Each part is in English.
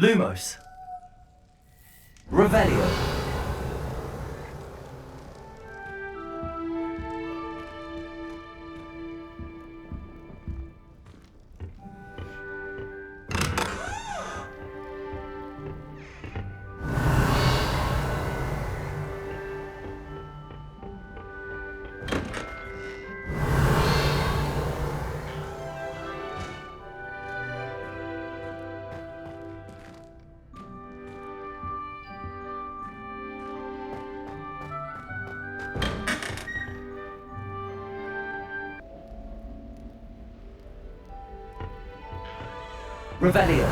Lumos. Revelio. Revelio.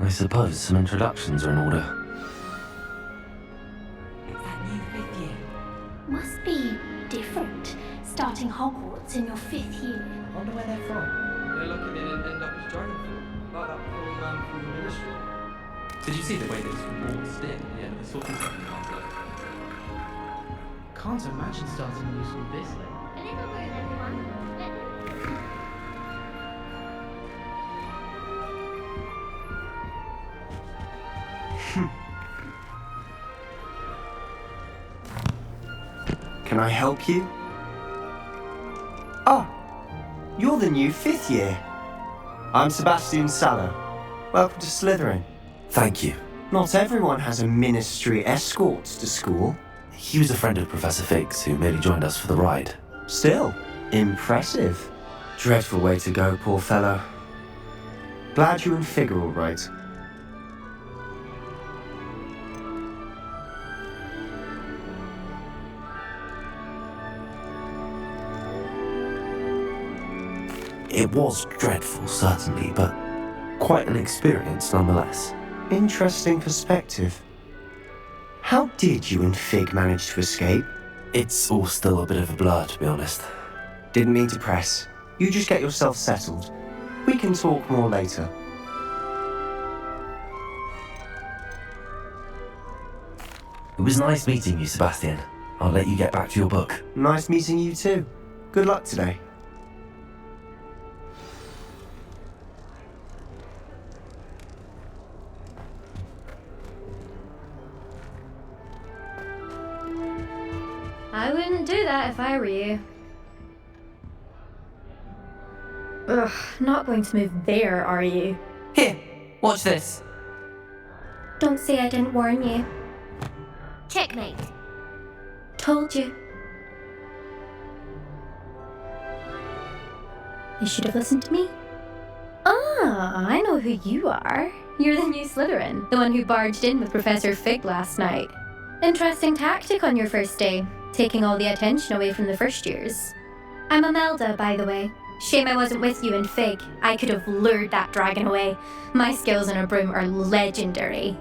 I suppose some introductions are in order. It's that new 5th year. Must be different, starting Hogwarts in your 5th year. I wonder where they're from. They're lucky they didn't end up as dragon fruit, like that poor man from the ministry. Did you see the way they just waltzed in at the end of the sorting session last night? Can't imagine starting a new school this late. A little rude, everyone. Can I help you? Oh, you're the new 5th year. I'm Sebastian Sallow. Welcome to Slytherin. Thank you. Not everyone has a ministry escort to school. He was a friend of Professor Fig's who merely joined us for the ride. Still, impressive. Dreadful way to go, poor fellow. Glad you and Fig are all right. It was dreadful, certainly, but quite an experience nonetheless. Interesting perspective. How did you and Fig manage to escape? It's all still a bit of a blur, to be honest. Didn't mean to press. You just get yourself settled. We can talk more later. It was nice meeting you, Sebastian. I'll let you get back to your book. Nice meeting you too. Good luck today. I wouldn't do that if I were you. Ugh, not going to move there, are you? Here, watch this. Don't say I didn't warn you. Checkmate. Told you. You should have listened to me. Ah, I know who you are. You're the new Slytherin, the one who barged in with Professor Fig last night. Interesting tactic on your first day, taking all the attention away from the first years. I'm Imelda, by the way. Shame I wasn't with you in Fig. I could have lured that dragon away. My skills on a broom are legendary.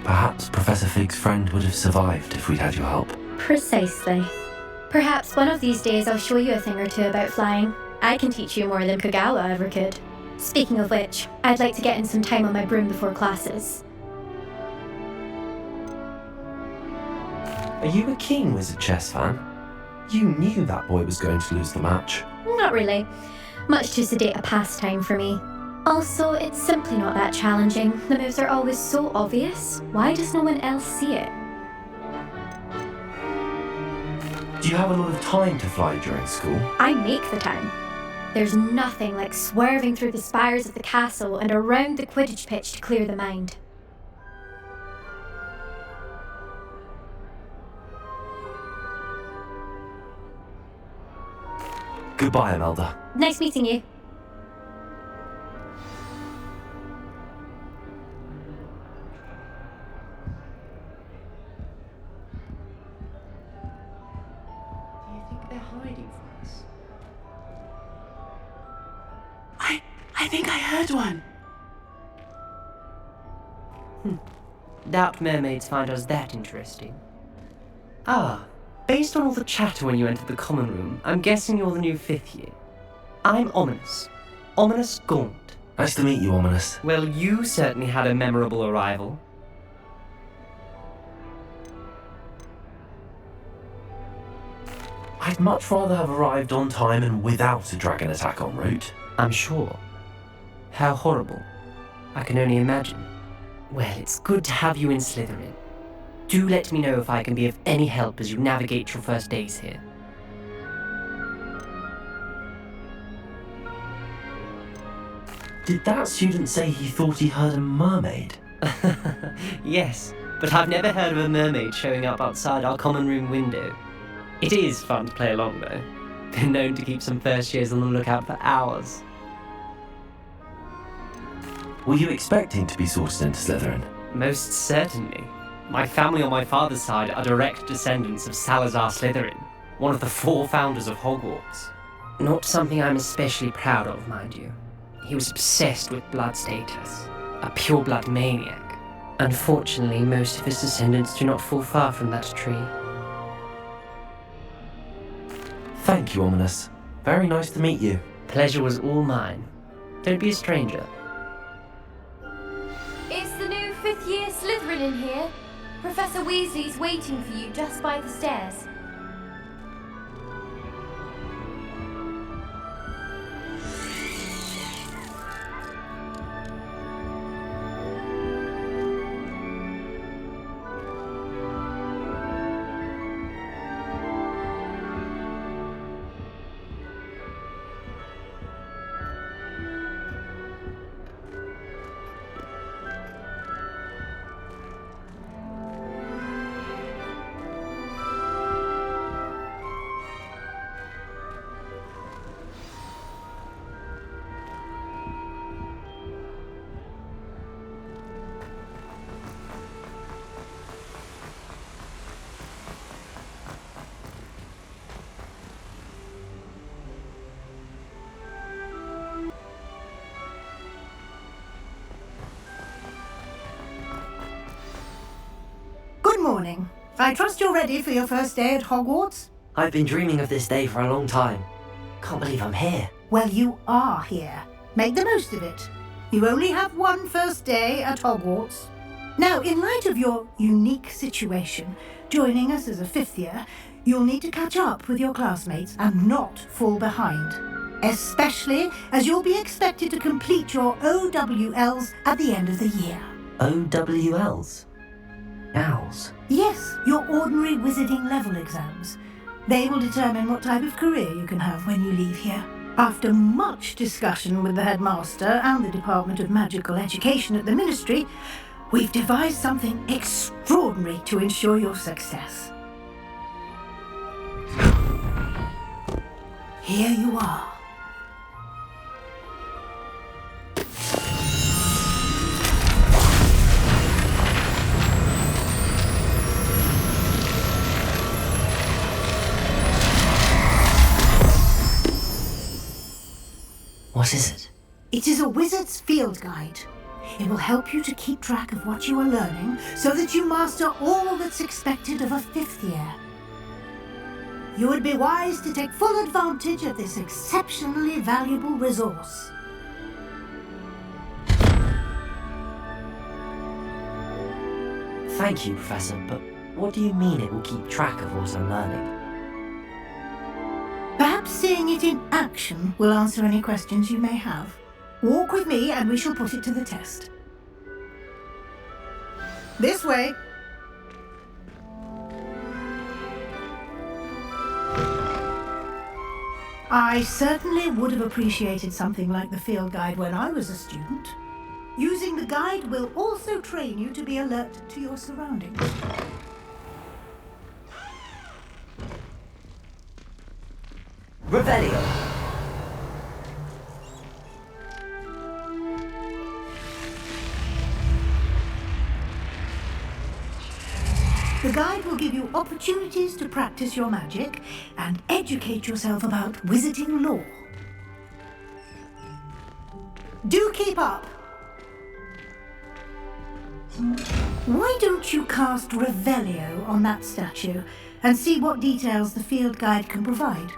Perhaps Professor Fig's friend would have survived if we'd had your help. Precisely. Perhaps one of these days I'll show you a thing or two about flying. I can teach you more than Kogawa ever could. Speaking of which, I'd like to get in some time on my broom before classes. Are you a keen Wizard chess fan? You knew that boy was going to lose the match. Not really. Much too sedate a pastime for me. Also, it's simply not that challenging. The moves are always so obvious. Why does no one else see it? Do you have a lot of time to fly during school? I make the time. There's nothing like swerving through the spires of the castle and around the Quidditch pitch to clear the mind. Goodbye, Imelda. Nice meeting you. hiding from us? I think I heard one. Doubt mermaids find us that interesting. Ah, based on all the chatter when you entered the common room, I'm guessing you're the new 5th year. I'm Ominous. Ominous Gaunt. Nice to meet you, Ominous. Well, you certainly had a memorable arrival. I'd much rather have arrived on time and without a dragon attack en route. I'm sure. How horrible. I can only imagine. Well, it's good to have you in Slytherin. Do let me know if I can be of any help as you navigate your first days here. Did that student say he thought he heard a mermaid? Yes, but I've never heard of a mermaid showing up outside our common room window. It is fun to play along, though. Been known to keep some first years on the lookout for hours. Were you expecting to be sorted into Slytherin? Most certainly. My family on my father's side are direct descendants of Salazar Slytherin, one of the 4 founders of Hogwarts. Not something I'm especially proud of, mind you. He was obsessed with blood status, a pure-blood maniac. Unfortunately, most of his descendants do not fall far from that tree. Thank you, Ominous. Very nice to meet you. Pleasure was all mine. Don't be a stranger. It's the new 5th year Slytherin in here. Professor Weasley's waiting for you just by the stairs. Good morning. I trust you're ready for your first day at Hogwarts? I've been dreaming of this day for a long time. Can't believe I'm here. Well, you are here. Make the most of it. You only have one first day at Hogwarts. Now, in light of your unique situation, joining us as a 5th year, you'll need to catch up with your classmates and not fall behind. Especially as you'll be expected to complete your OWLs at the end of the year. OWLs? Owls? Yes, your ordinary wizarding level exams. They will determine what type of career you can have when you leave here. After much discussion with the headmaster and the Department of Magical Education at the Ministry, we've devised something extraordinary to ensure your success. Here you are. What is it? It is a wizard's field guide. It will help you to keep track of what you are learning so that you master all that's expected of a 5th year. You would be wise to take full advantage of this exceptionally valuable resource. Thank you, Professor, but what do you mean it will keep track of what I'm learning? Perhaps seeing it in action will answer any questions you may have. Walk with me and we shall put it to the test. This way. I certainly would have appreciated something like the field guide when I was a student. Using the guide will also train you to be alert to your surroundings. Revelio! The guide will give you opportunities to practice your magic and educate yourself about wizarding lore. Do keep up! Why don't you cast Revelio on that statue and see what details the field guide can provide?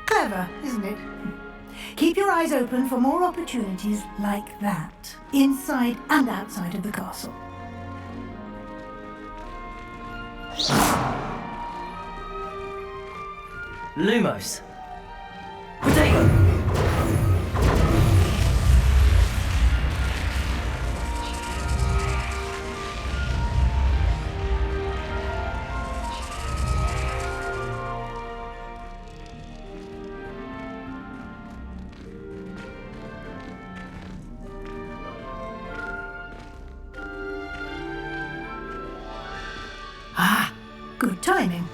Clever, isn't it? Keep your eyes open for more opportunities like that, inside and outside of the castle. Lumos. Potato. Ah, good timing.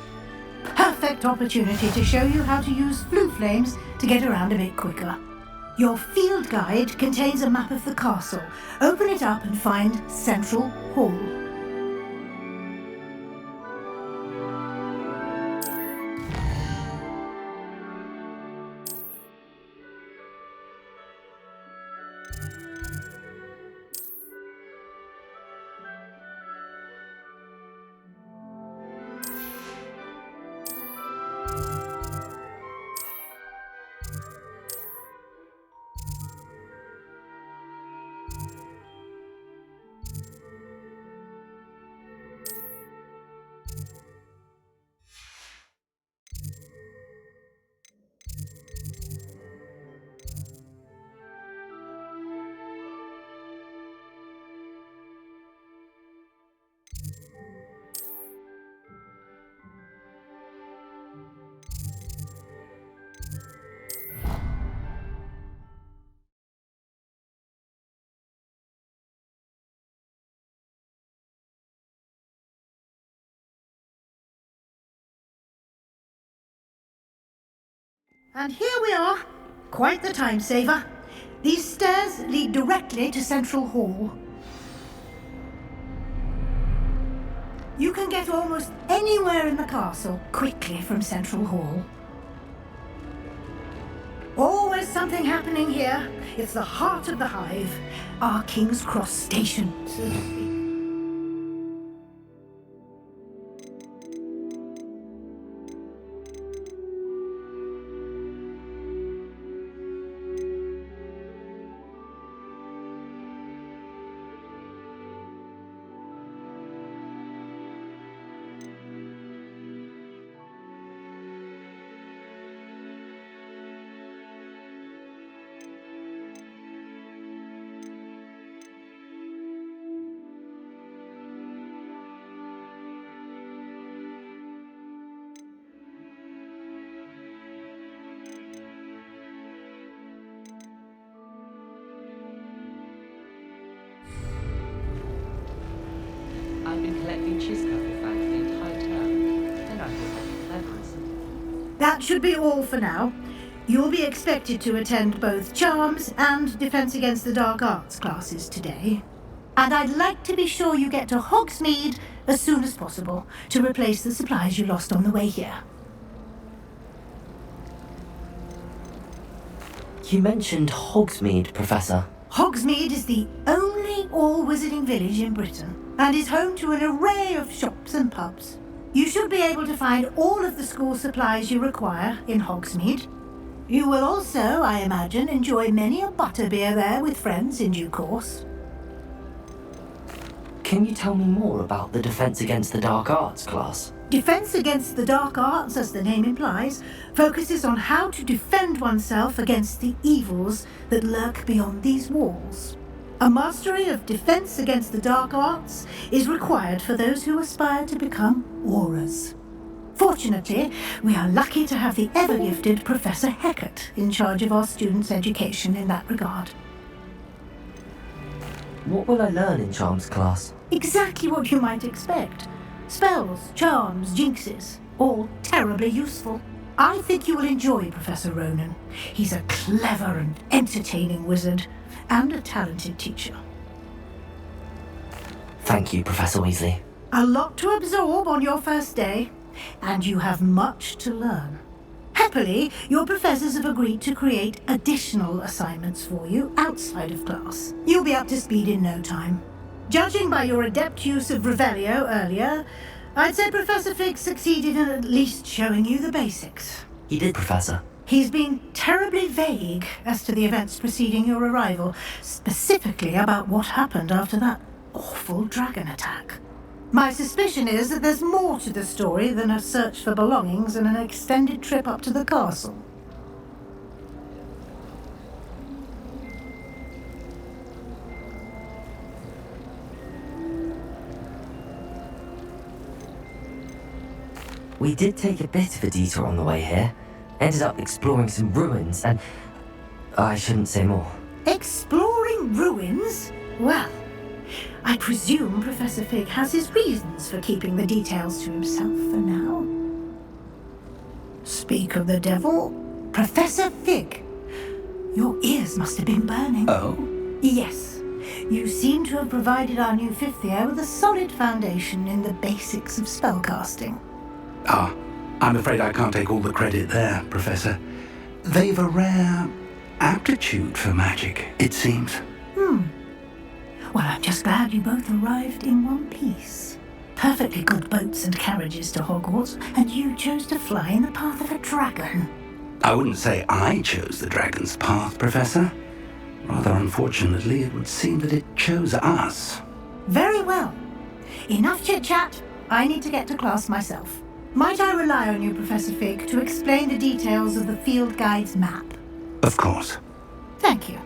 Perfect opportunity to show you how to use flue flames to get around a bit quicker. Your field guide contains a map of the castle. Open it up and find Central Hall. And here we are. Quite the time saver. These stairs lead directly to Central Hall. You can get almost anywhere in the castle quickly from Central Hall. Always something happening here. It's the heart of the hive, our King's Cross station, so to speak. That should be all for now. You'll be expected to attend both Charms and Defense Against the Dark Arts classes today. And I'd like to be sure you get to Hogsmeade as soon as possible to replace the supplies you lost on the way here. You mentioned Hogsmeade, Professor. Hogsmeade is the only all-wizarding village in Britain and is home to an array of shops and pubs. You should be able to find all of the school supplies you require in Hogsmeade. You will also, I imagine, enjoy many a butterbeer there with friends in due course. Can you tell me more about the Defense Against the Dark Arts class? Defense Against the Dark Arts, as the name implies, focuses on how to defend oneself against the evils that lurk beyond these walls. A mastery of Defense Against the Dark Arts is required for those who aspire to become Aurors. Fortunately, we are lucky to have the ever-gifted Professor Hecat in charge of our students' education in that regard. What will I learn in Charms class? Exactly what you might expect. Spells, charms, jinxes, all terribly useful. I think you will enjoy Professor Ronan. He's a clever and entertaining wizard, and a talented teacher. Thank you, Professor Weasley. A lot to absorb on your first day, and you have much to learn. Happily, your professors have agreed to create additional assignments for you outside of class. You'll be up to speed in no time. Judging by your adept use of Revelio earlier, I'd say Professor Fig succeeded in at least showing you the basics. He did, Professor. He's been terribly vague as to the events preceding your arrival, specifically about what happened after that awful dragon attack. My suspicion is that there's more to the story than a search for belongings and an extended trip up to the castle. We did take a bit of a detour on the way here. Ended up exploring some ruins and... I shouldn't say more. Exploring ruins? Well, I presume Professor Fig has his reasons for keeping the details to himself for now. Speak of the devil, Professor Fig. Your ears must have been burning. Oh? Yes. You seem to have provided our new fifth year with a solid foundation in the basics of spellcasting. Ah, I'm afraid I can't take all the credit there, Professor. They've a rare aptitude for magic, it seems. Well, I'm just glad you both arrived in one piece. Perfectly good boats and carriages to Hogwarts, and you chose to fly in the path of a dragon. I wouldn't say I chose the dragon's path, Professor. Rather unfortunately, it would seem that it chose us. Very well. Enough chit-chat. I need to get to class myself. Might I rely on you, Professor Fig, to explain the details of the field guide's map? Of course. Thank you.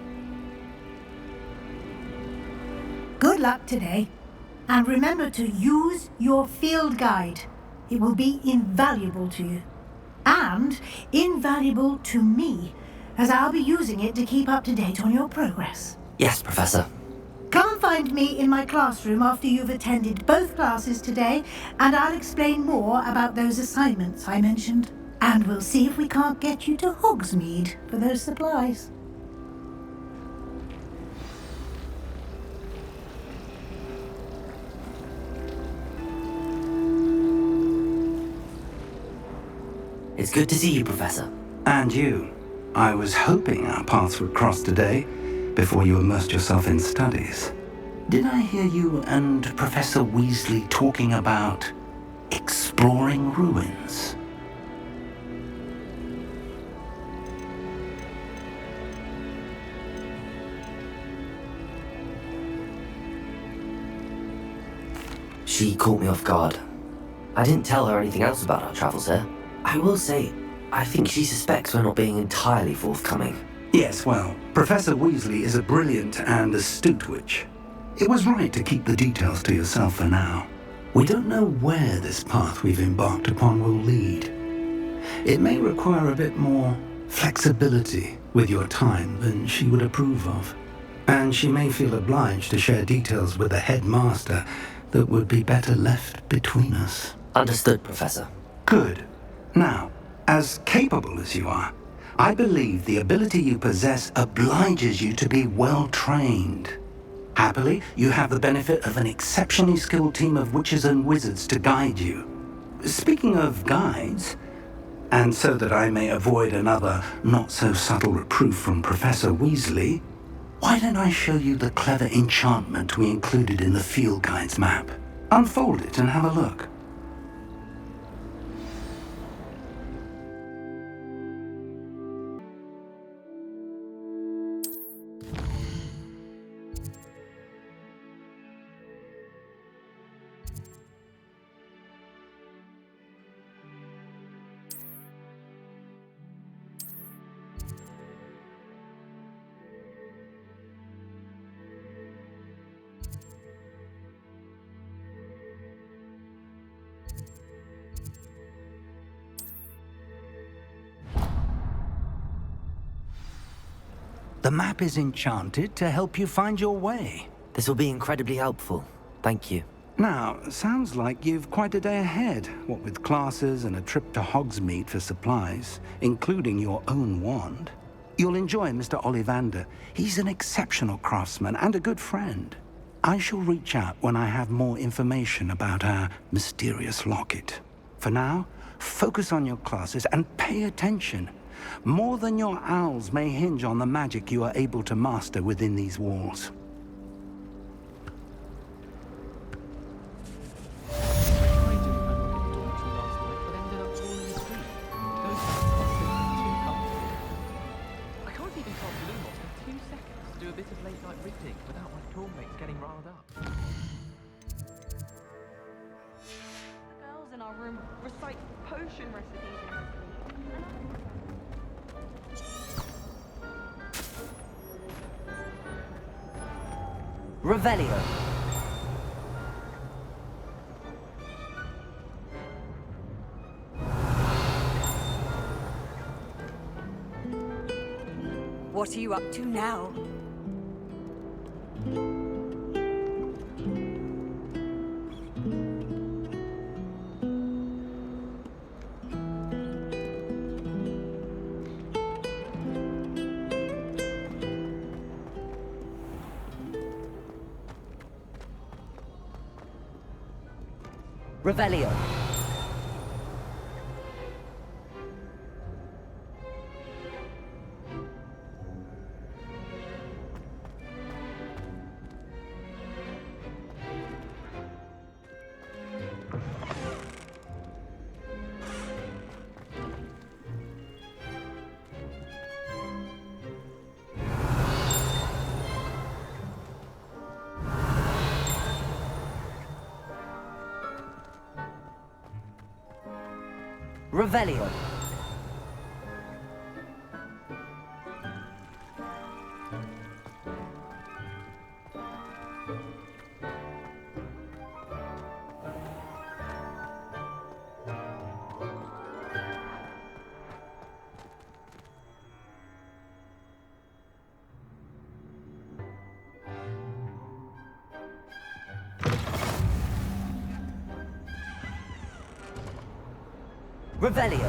Good luck today. And remember to use your field guide. It will be invaluable to you. And invaluable to me, as I'll be using it to keep up to date on your progress. Yes, Professor. Come and find me in my classroom after you've attended both classes today, and I'll explain more about those assignments I mentioned. And we'll see if we can't get you to Hogsmeade for those supplies. It's good to see you, Professor. And you. I was hoping our paths would cross today, before you immersed yourself in studies. Did I hear you and Professor Weasley talking about exploring ruins? She caught me off guard. I didn't tell her anything else about our travels here. I will say, I think she suspects we're not being entirely forthcoming. Yes, well, Professor Weasley is a brilliant and astute witch. It was right to keep the details to yourself for now. We don't know where this path we've embarked upon will lead. It may require a bit more flexibility with your time than she would approve of. And she may feel obliged to share details with the headmaster that would be better left between us. Understood, Professor. Good. Now, As capable as you are, I believe the ability you possess obliges you to be well trained. Happily, you have the benefit of an exceptionally skilled team of witches and wizards to guide you. Speaking of guides, and so that I may avoid another not-so-subtle reproof from Professor Weasley, why don't I show you the clever enchantment we included in the field guide's map? Unfold it and have a look. The map is enchanted to help you find your way. This will be incredibly helpful. Thank you. Now, sounds like you've quite a day ahead, what with classes and a trip to Hogsmeade for supplies, including your own wand. You'll enjoy Mr. Ollivander. He's an exceptional craftsman and a good friend. I shall reach out when I have more information about our mysterious locket. For now, focus on your classes and pay attention. More than your owls may hinge on the magic you are able to master within these walls. Revelio. What are you up to now? Revelio. Revelio. Revelio.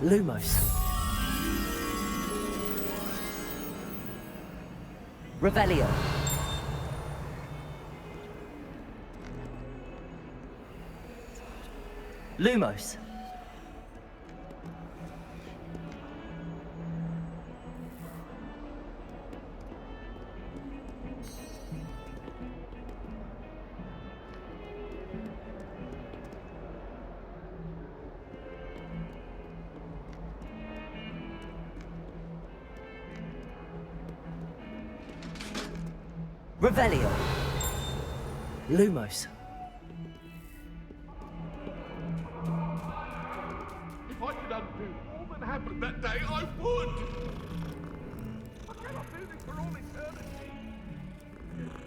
Lumos. Revelio. Lumos. Revelio. Lumos. If I could undo all that happened that day, I would! I cannot do this for all eternity!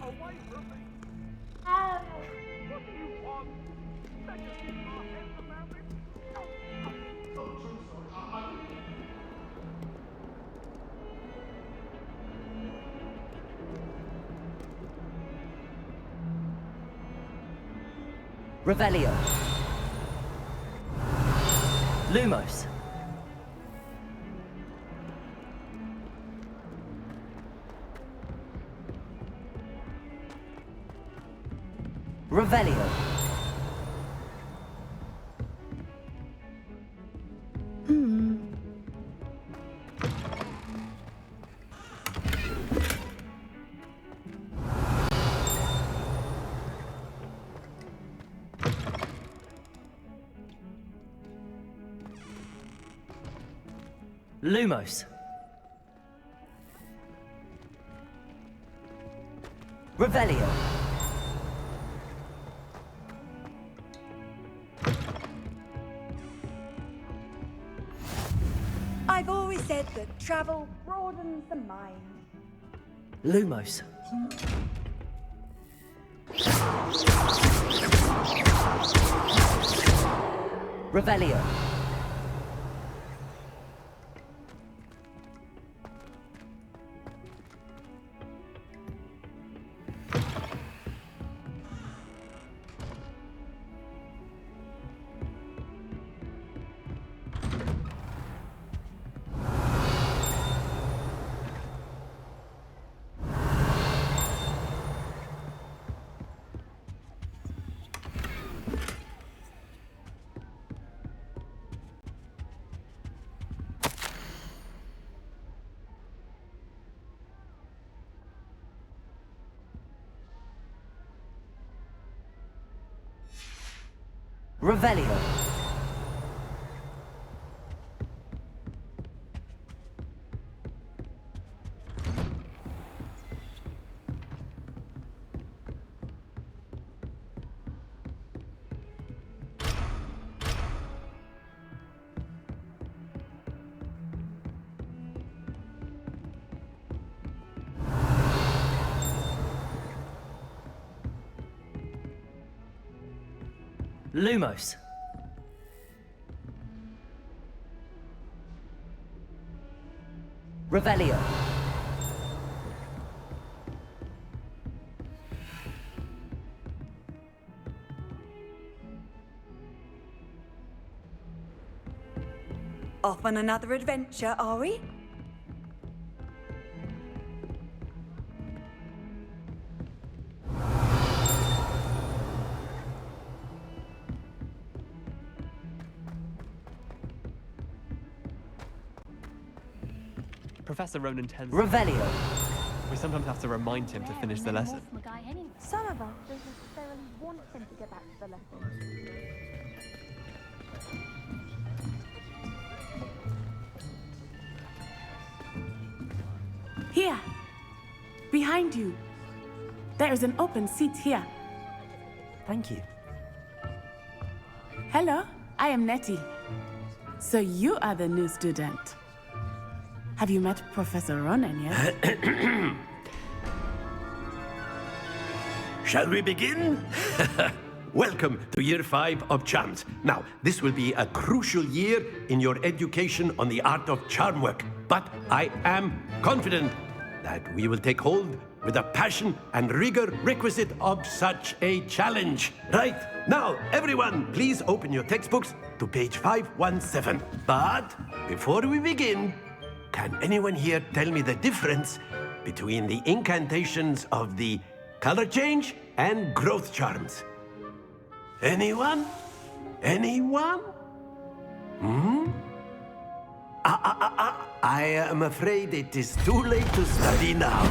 Away from me! What do you want? Let us keep our heads around it? Revelio. Lumos. Revelio. Lumos. Revelio. I've always said that travel broadens the mind. Lumos. Revelio. Revelio. Lumos. Revelio. Off on another adventure, are we? Professor Ronan tends. Revelio. We sometimes have to remind him to finish the lesson. Some of us don't necessarily want him to get back to the lesson. Here, behind you. There is an open seat here. Thank you. Hello, I am Nettie. So you are the new student. Have you met Professor Ronan yet? Shall we begin? Welcome to Year 5 of Charms. Now, this will be a crucial year in your education on the art of charm work. But I am confident that we will take hold with the passion and rigor requisite of such a challenge. Right, now, everyone, please open your textbooks to page 517. But before we begin, can anyone here tell me the difference between the incantations of the color change and growth charms? Anyone? Anyone? I am afraid it is too late to study now.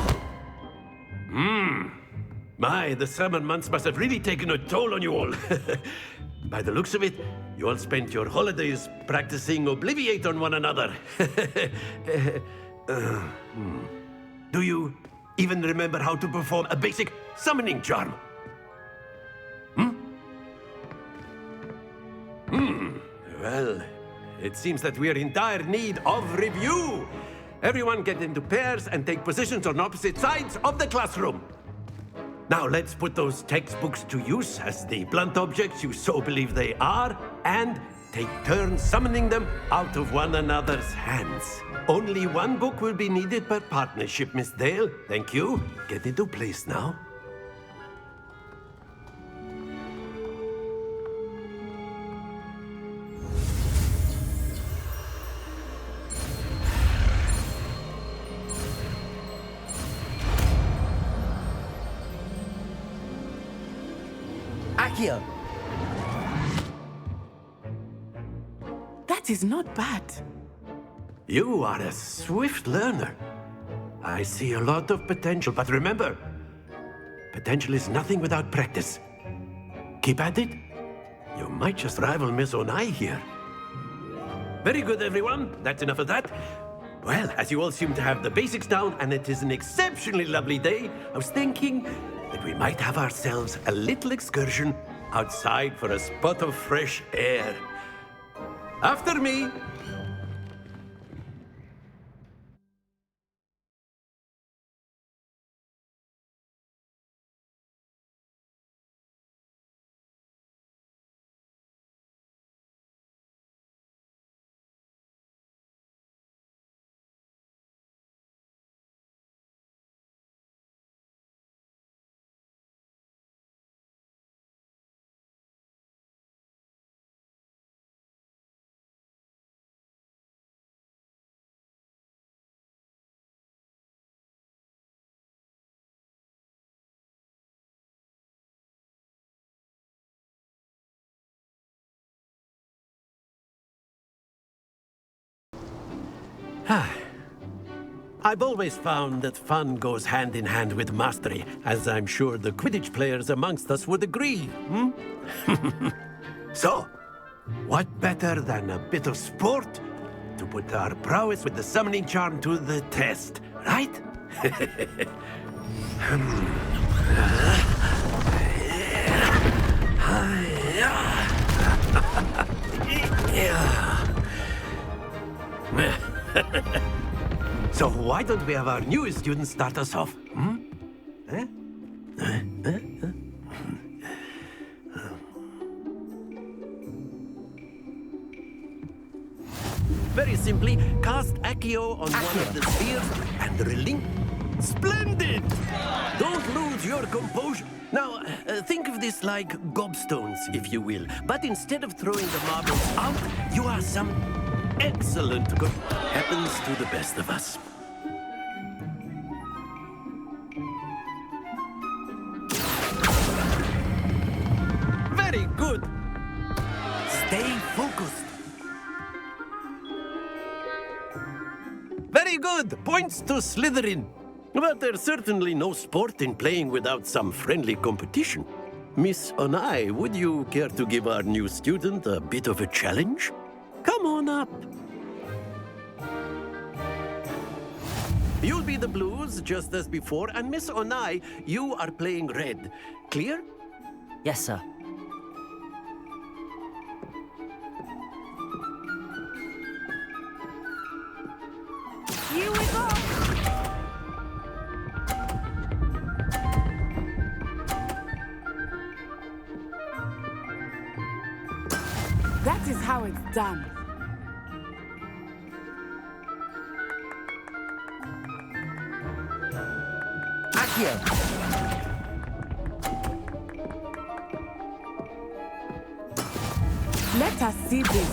My, the summer months must have really taken a toll on you all. By the looks of it, you all spent your holidays practicing Obliviate on one another. Do you even remember how to perform a basic summoning charm? Well, it seems that we are in dire need of review. Everyone get into pairs and take positions on opposite sides of the classroom. Now let's put those textbooks to use as the blunt objects you so believe they are, and take turns summoning them out of one another's hands. Only one book will be needed per partnership, Miss Dale. Thank you. Get into place now. Accio! That is not bad. You are a swift learner. I see a lot of potential, but remember, potential is nothing without practice. Keep at it. You might just rival Miss Onai here. Very good, everyone. That's enough of that. Well, as you all seem to have the basics down, and it is an exceptionally lovely day, I was thinking that we might have ourselves a little excursion outside for a spot of fresh air. After me. I've always found that fun goes hand in hand with mastery, as I'm sure the Quidditch players amongst us would agree, So, what better than a bit of sport to put our prowess with the summoning charm to the test, right? So why don't we have our newest student start us off? Very simply, cast Accio on one of the spheres and relinquish. Splendid! Don't lose your composure. Now, think of this like gobstones, if you will. But instead of throwing the marbles out, you are some excellent good. Happens to the best of us. Very good. Stay focused. Very good. Points to Slytherin. But there's certainly no sport in playing without some friendly competition. Miss Onai, would you care to give our new student a bit of a challenge? Come on up. You'll be the blues, just as before, and Miss Onai, you are playing red. Clear? Yes, sir. Here we go! That is how it's done. Accio! Let us see this.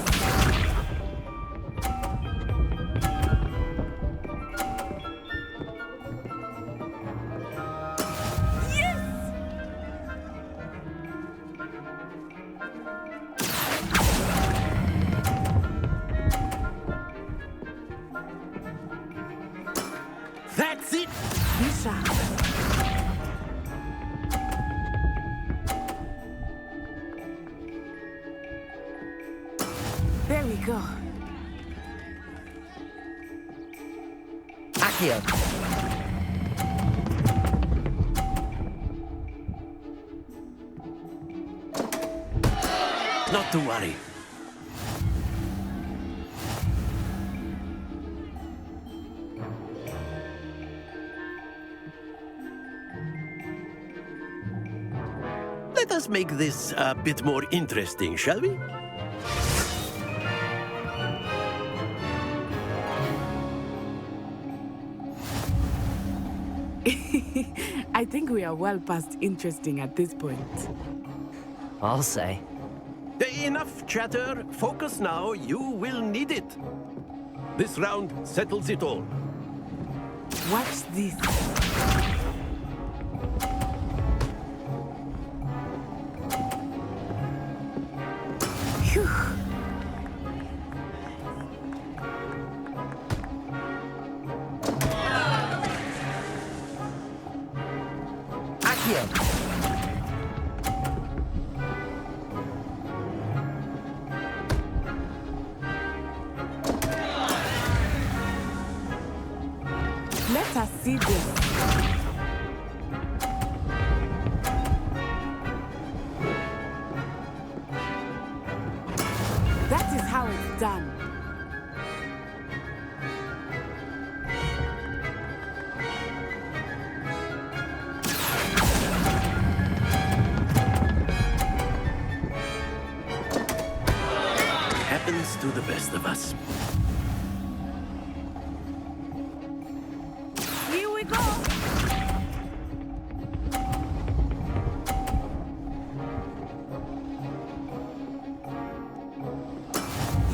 That's it! Be sharp. There we go. Accio! Not to worry. Let us make this a bit more interesting, shall we? I think we are well past interesting at this point. I'll say. Enough chatter. Focus now. You will need it. This round settles it all. Watch this. see this. That is how it's done. Happens to the best of us. Here we go.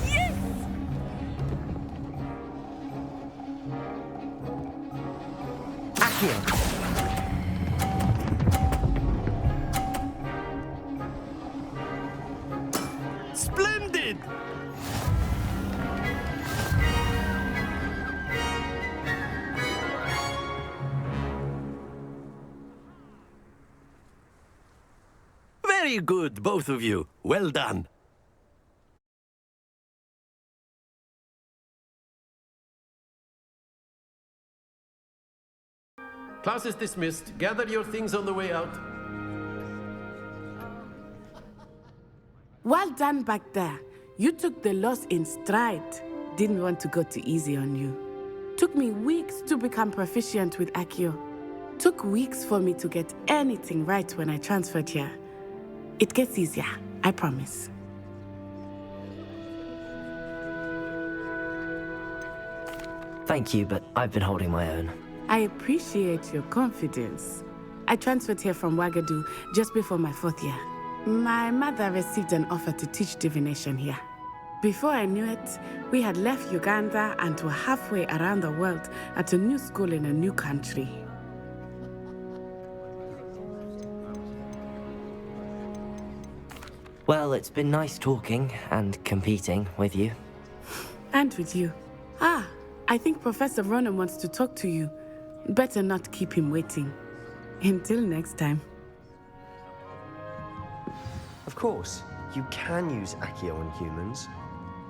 Yes! Accio! Splendid! Very good, both of you. Well done. Class is dismissed. Gather your things on the way out. Well done back there. You took the loss in stride. Didn't want to go too easy on you. Took me weeks to become proficient with Accio. Took weeks for me to get anything right when I transferred here. It gets easier, I promise. Thank you, but I've been holding my own. I appreciate your confidence. I transferred here from Wagadu just before my 4th year. My mother received an offer to teach divination here. Before I knew it, we had left Uganda and were halfway around the world at a new school in a new country. Well, it's been nice talking and competing with you. And with you. Ah, I think Professor Ronan wants to talk to you. Better not keep him waiting. Until next time. Of course, you can use Accio on humans,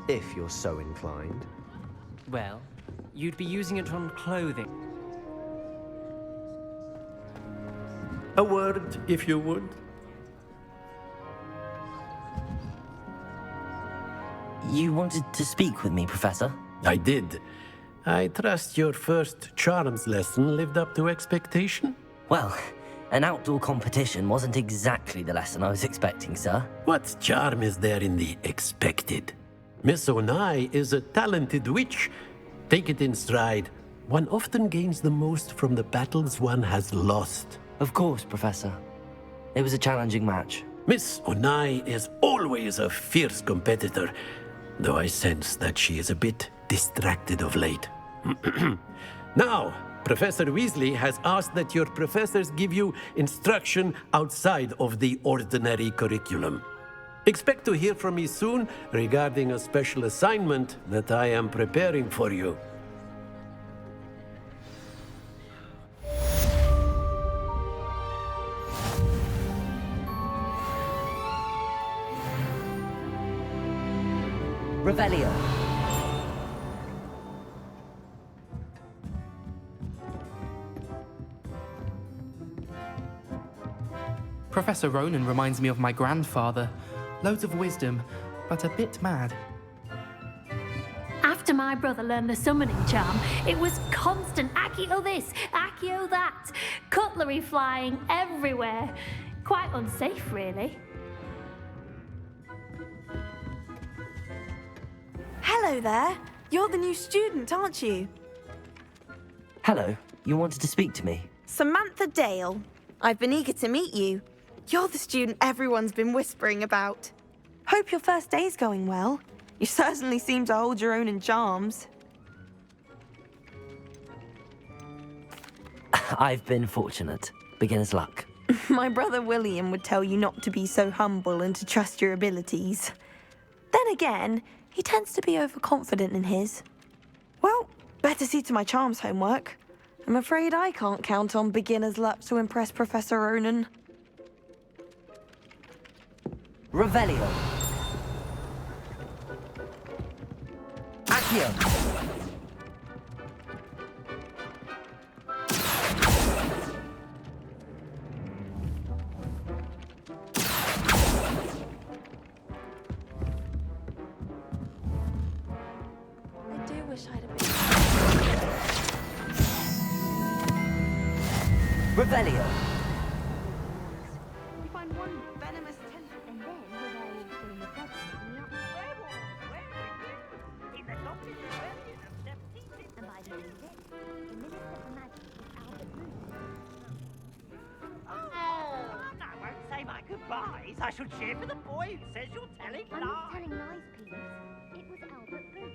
if you're so inclined. Well, you'd be using it on clothing. A word, if you would. You wanted to speak with me, Professor? I did. I trust your first charms lesson lived up to expectation? Well, an outdoor competition wasn't exactly the lesson I was expecting, sir. What charm is there in the expected? Miss Onai is a talented witch. Take it in stride. One often gains the most from the battles one has lost. Of course, Professor. It was a challenging match. Miss Onai is always a fierce competitor, though I sense that she is a bit distracted of late. Now, Professor Weasley has asked that your professors give you instruction outside of the ordinary curriculum. Expect to hear from me soon regarding a special assignment that I am preparing for you. Revelio. Professor Ronan reminds me of my grandfather. Loads of wisdom, but a bit mad. After my brother learned the summoning charm, it was constant Accio this, Accio that. Cutlery flying everywhere. Quite unsafe, really. Hello there. You're the new student, aren't you? Hello, you wanted to speak to me? Samantha Dale. I've been eager to meet you. You're the student everyone's been whispering about. Hope your first day's going well. You certainly seem to hold your own in charms. I've been fortunate. Beginner's luck. My brother William would tell you not to be so humble and to trust your abilities. Then again, he tends to be overconfident in his. Well, better see to my charms homework. I'm afraid I can't count on beginner's luck to impress Professor Ronan. Revelio. Accio. Revelio. You find one venomous tentacle and then with a filling the feathers and the werewolf. Where are you? In the Doctor's Rebellion of 17. And by the end of it, the Minister for Magic was Albert Moon. Oh, I won't say my goodbyes. I shall cheer for the boy who says you're telling I'm lies. not telling lies, Peeves. It was Albert Moon.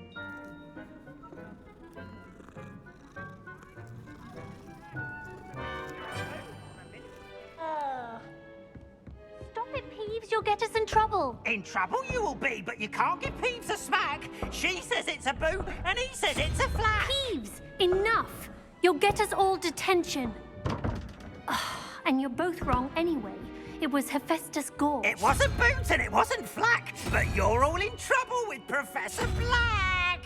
Stop it, Peeves. You'll get us in trouble. In trouble you will be, but you can't give Peeves a smack. She says it's a boot, and he says it's a flat. Peeves, enough. You'll get us all detention. And you're both wrong anyway. It was Hephaestus Gore. It wasn't boots and it wasn't flack, but you're all in trouble with Professor Black.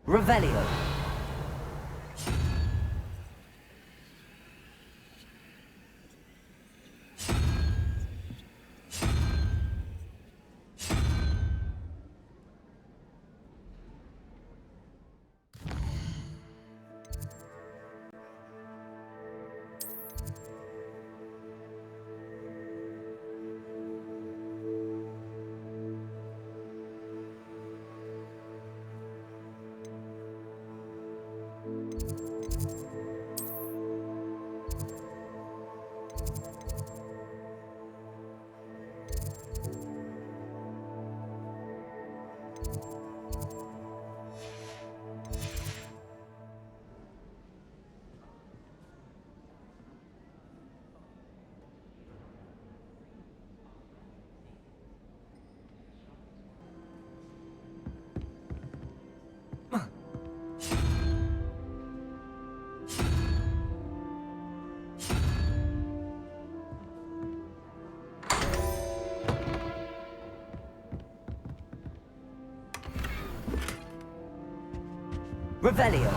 Revelio. Revelio.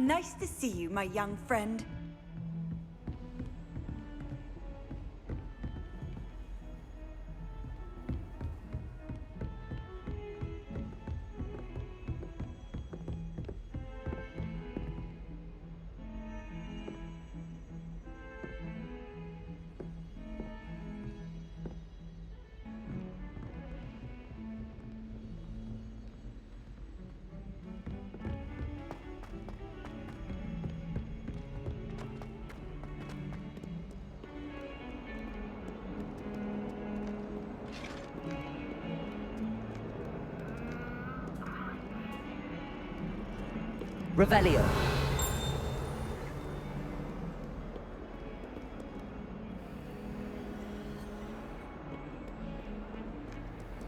Nice to see you, my young friend. Revelio.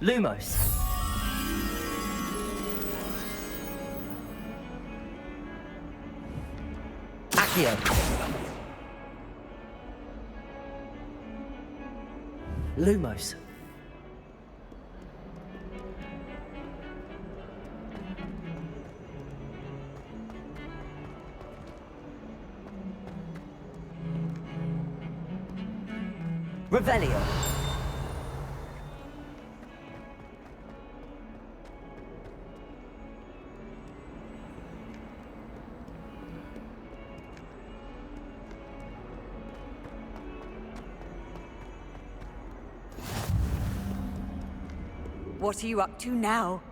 Lumos. Accio. Lumos. Revelio. What are you up to now?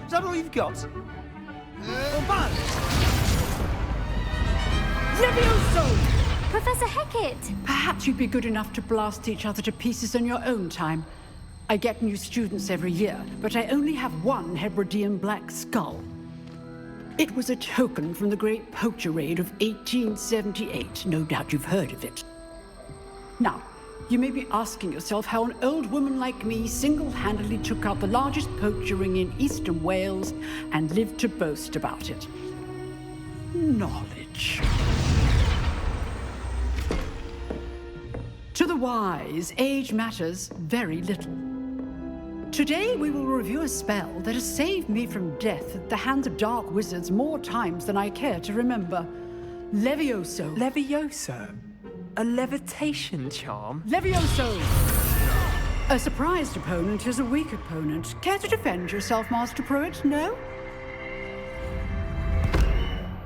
Is that all you've got? Levioso! Professor Hecat! Perhaps you'd be good enough to blast each other to pieces on your own time. I get new students every year, but I only have one Hebridean black skull. It was a token from the Great Poacher Raid of 1878. No doubt you've heard of it. Now, you may be asking yourself how an old woman like me single-handedly took out the largest poacher ring in eastern Wales and lived to boast about it. Knowledge. To the wise, age matters very little. Today we will review a spell that has saved me from death at the hands of dark wizards more times than I care to remember. Levioso. Levioso? A levitation charm? Levioso! A surprised opponent is a weak opponent. Care to defend yourself, Master Pruitt? No?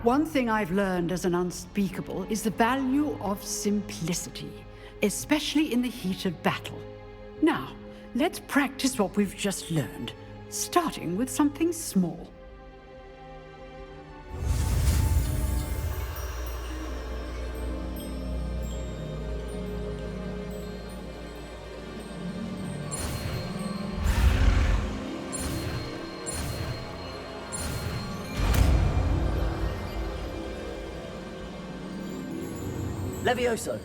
One thing I've learned as an unspeakable is the value of simplicity, especially in the heat of battle. Now, let's practice what we've just learned, starting with something small. Levioso.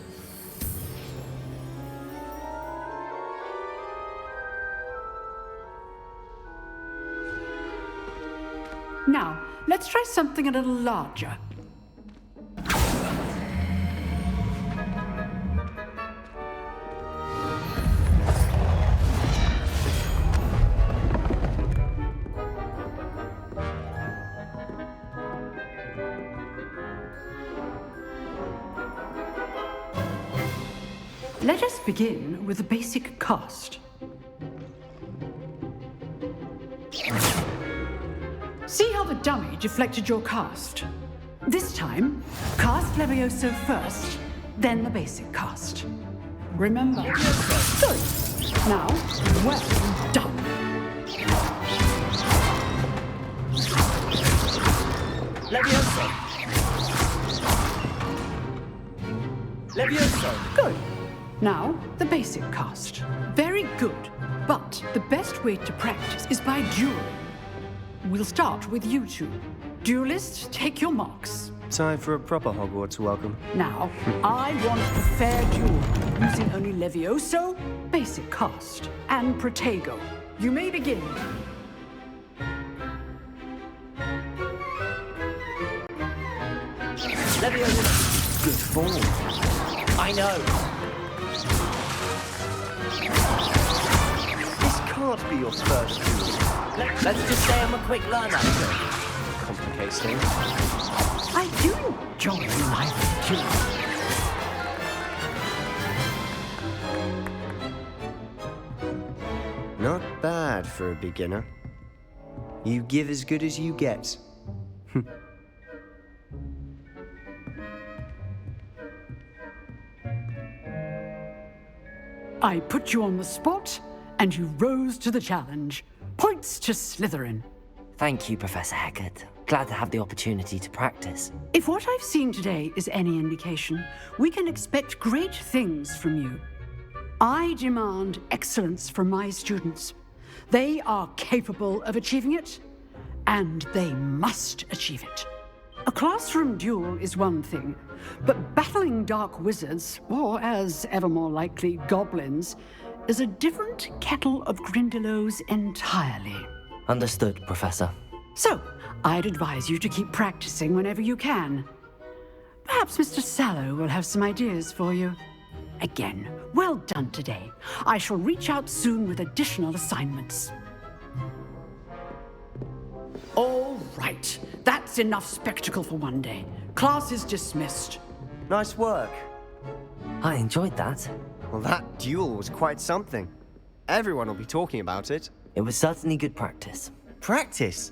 Now, let's try something a little larger. Let us begin with the basic cast. See how the dummy deflected your cast? This time, cast Levioso first, then the basic cast. Remember? Good. Now, well done. Levioso. Levioso. Good. Now, the basic cast. Very good. But the best way to practice is by dueling. We'll start with you two. Duelists, take your marks. Time for a proper Hogwarts welcome. Now, I want a fair duel, using only Levioso, basic cast, and Protego. You may begin. form. I know. This can't be your first duel. Let's just say I'm a quick learner. Complicates things. I do enjoy life duels. Not bad for a beginner. You give as good as you get. I put you on the spot, and you rose to the challenge. Points to Slytherin. Thank you, Professor Hecat. Glad to have the opportunity to practice. If what I've seen today is any indication, we can expect great things from you. I demand excellence from my students. They are capable of achieving it, and they must achieve it. A classroom duel is one thing, but battling dark wizards, or as ever more likely, goblins, is a different kettle of Grindylows entirely. Understood, Professor. So, I'd advise you to keep practicing whenever you can. Perhaps Mr. Sallow will have some ideas for you. Again, well done today. I shall reach out soon with additional assignments. All right, that's enough spectacle for one day. Class is dismissed. Nice work. I enjoyed that. Well, that duel was quite something. Everyone will be talking about it. It was certainly good practice. Practice?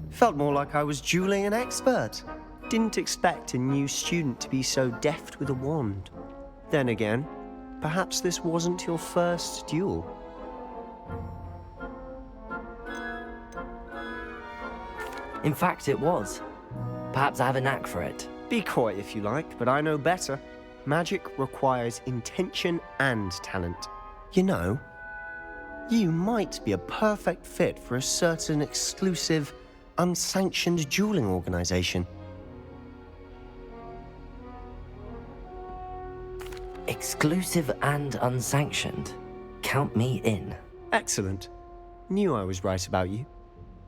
Felt more like I was dueling an expert. Didn't expect a new student to be so deft with a wand. Then again, perhaps this wasn't your first duel. In fact, it was. Perhaps I have a knack for it. Be coy if you like, but I know better. Magic requires intention and talent. You know, you might be a perfect fit for a certain exclusive, unsanctioned dueling organization. Exclusive and unsanctioned. Count me in. Excellent. Knew I was right about you.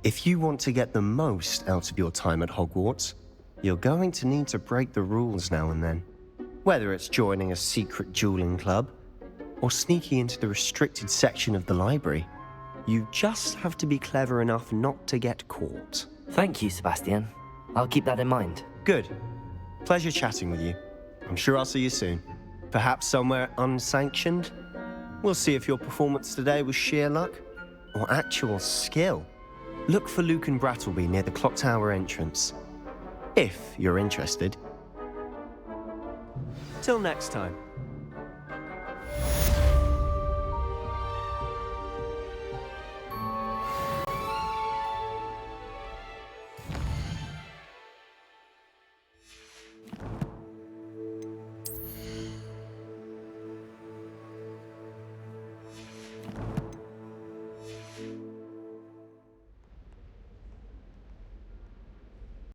If you want to get the most out of your time at Hogwarts, you're going to need to break the rules now and then. Whether it's joining a secret dueling club, or sneaking into the restricted section of the library, you just have to be clever enough not to get caught. Thank you, Sebastian. I'll keep that in mind. Good. Pleasure chatting with you. I'm sure I'll see you soon. Perhaps somewhere unsanctioned? We'll see if your performance today was sheer luck or actual skill. Look for Luke and Brattleby near the clock tower entrance, if you're interested. Till next time.